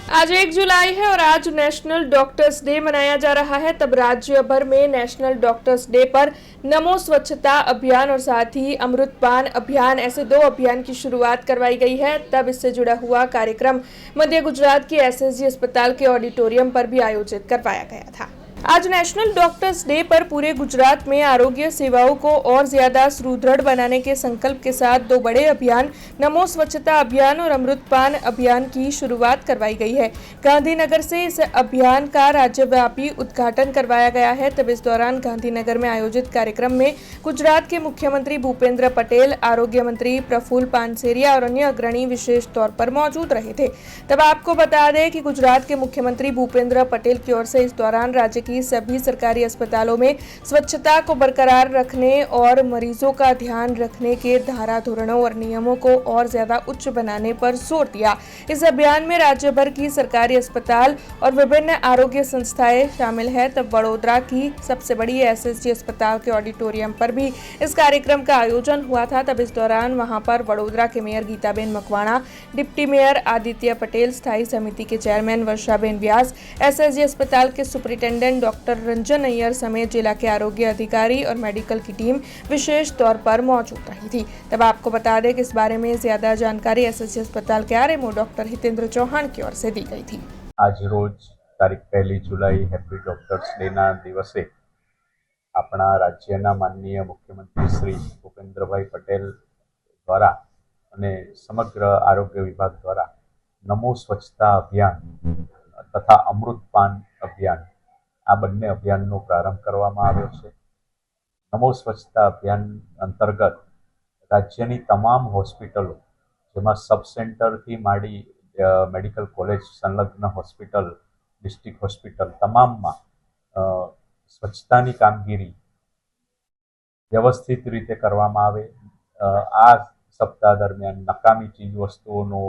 आज 1 जुलाई है और आज नेशनल डॉक्टर्स डे मनाया जा रहा है। तब राज्य भर में नेशनल डॉक्टर्स डे पर नमो स्वच्छता अभियान और साथ ही अमृतपान अभियान ऐसे 2 अभियान की शुरुआत करवाई गई है। तब इससे जुड़ा हुआ कार्यक्रम मध्य गुजरात के एसएसजी अस्पताल के ऑडिटोरियम पर भी आयोजित करवाया गया था। आज नेशनल डॉक्टर्स डे पर पूरे गुजरात में आरोग्य सेवाओं को और ज्यादा सुदृढ़ बनाने के संकल्प के साथ 2 बड़े अभियान नमो स्वच्छता अभियान और अमृतपान अभियान की शुरुआत करवाई गई है। गांधीनगर से इस अभियान का राज्यव्यापी उद्घाटन करवाया गया है। तब इस दौरान गांधीनगर में आयोजित कार्यक्रम में गुजरात के मुख्यमंत्री भूपेंद्र पटेल, आरोग्य मंत्री प्रफुल्ल पानसेरिया और अन्य अग्रणी विशेष तौर पर मौजूद रहे थे। तब आपको बता दें कि गुजरात के मुख्यमंत्री भूपेंद्र पटेल की ओर से इस दौरान राज्य की सभी सरकारी अस्पतालों में स्वच्छता को बरकरार रखने और मरीजों का ध्यान रखने के धारा धोरणों और नियमों को और ज्यादा उच्च बनाने पर जोर दिया। इस अभियान में राज्य भर की सरकारी अस्पताल और विभिन्न आरोग्य संस्थाएं शामिल है। तब वडोदरा की सबसे बड़ी एसएसजी अस्पताल के ऑडिटोरियम पर भी इस कार्यक्रम का आयोजन हुआ था। तब इस दौरान वहां पर वडोदरा के mayor Geetaben Makwana, deputy mayor Aditya Patel, स्थायी समिति के चेयरमैन वर्षाबेन व्यास, एसएसजी अस्पताल के सुपरिटेंडेंट डॉक्टर रंजन अय्यर समेत जिला के आरोग्य अधिकारी और मेडिकल की टीम विशेष तौर पर मौजूद रही थी। तब आपको बता दें कि इस बारे में ज्यादा जानकारी एसएसजी अस्पताल के आरएमओ डॉक्टर हितेंद्र चौहान की ओर से दी गई थी। आज रोज तारीख 1 जुलाई हैप्पी डॉक्टर्स डे ना दिवसे अपना राज्यना माननीय मुख्यमंत्री श्री भूपेन्द्रभाई पटेल द्वारा અને સમગ્ર આરોગ્ય વિભાગ દ્વારા નમો સ્વચ્છતા અભિયાન તથા અમૃતપાન અભિયાન આ બંને અભિયાનનો પ્રારંભ કરવામાં આવ્યો છે। નમો સ્વચ્છતા અભિયાન અંતર્ગત રાજ્યની તમામ હોસ્પિટલો જેમાં સબ સેન્ટરથી માંડી મેડિકલ કોલેજ સંલગ્ન હોસ્પિટલ, ડિસ્ટ્રિક્ટ હોસ્પિટલ તમામમાં સ્વચ્છતાની કામગીરી વ્યવસ્થિત રીતે કરવામાં આવે। આ સપ્તાહ દરમિયાન નકામી ચીજ વસ્તુઓનો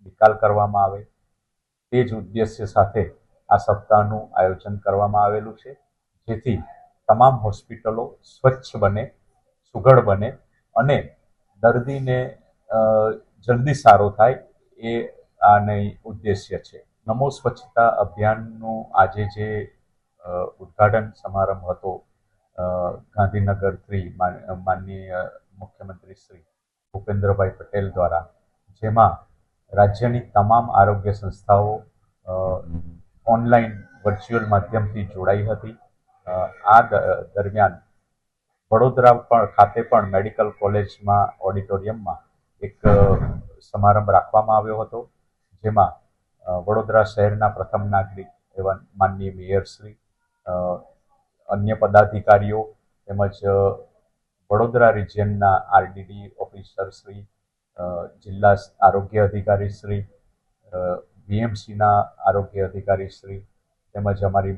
નિકાલ કરવામાં આવે તે જ ઉદ્દેશ્ય સાથે આ સપ્તાહનું આયોજન કરવામાં આવેલું છે, જેથી તમામ હોસ્પિટલો સ્વચ્છ બને, સુઘડ બને અને દર્દીને જલ્દી સારો થાય એ આને ઉદ્દેશ્ય છે। નમો સ્વચ્છતા અભિયાનનું આજે જે ઉદ્ઘાટન સમારંભ હતો ગાંધીનગરથી માનનીય મુખ્યમંત્રી શ્રી ભૂપેન્દ્રભાઈ પટેલ દ્વારા, જેમાં રાજ્યની તમામ આરોગ્ય સંસ્થાઓ ઓનલાઈન વર્ચ્યુઅલ માધ્યમથી જોડાઈ હતી। આ દરમિયાન વડોદરા ખાતે પણ મેડિકલ કોલેજમાં ઓડિટોરિયમમાં એક સમારંભ રાખવામાં આવ્યો હતો, જેમાં વડોદરા શહેરના પ્રથમ નાગરિક એવા માનનીય મેયરશ્રી, અન્ય પદાધિકારીઓ તેમજ વડોદરા રિજિયનના આરડીડી ઓફિસરશ્રી, જિલ્લા આરોગ્ય અધિકારીશ્રી, બીએમસીના આરોગ્ય અધિકારીશ્રી તેમજ અમારી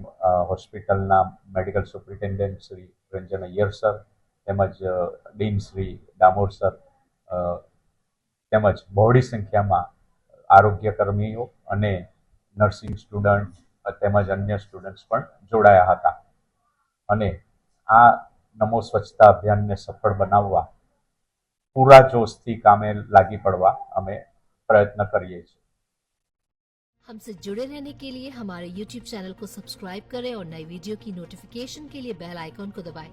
હોસ્પિટલના medical superintendent Shri Ranjan Iyer sir તેમજ ડીન શ્રી ડામોર સર તેમજ બહોળી સંખ્યામાં આરોગ્યકર્મીઓ અને નર્સિંગ સ્ટુડન્ટ તેમજ અન્ય સ્ટુડન્ટ્સ પણ જોડાયા હતા અને આ નમો સ્વચ્છતા અભિયાનને સફળ બનાવવા પૂરા જોશથી કામે લાગી પડવા અમે પ્રયત્ન કરીએ છીએ। हमसे जुड़े रहने के लिए हमारे YouTube चैनल को सब्सक्राइब करें और नई वीडियो की नोटिफिकेशन के लिए बेल आइकॉन को दबाएं।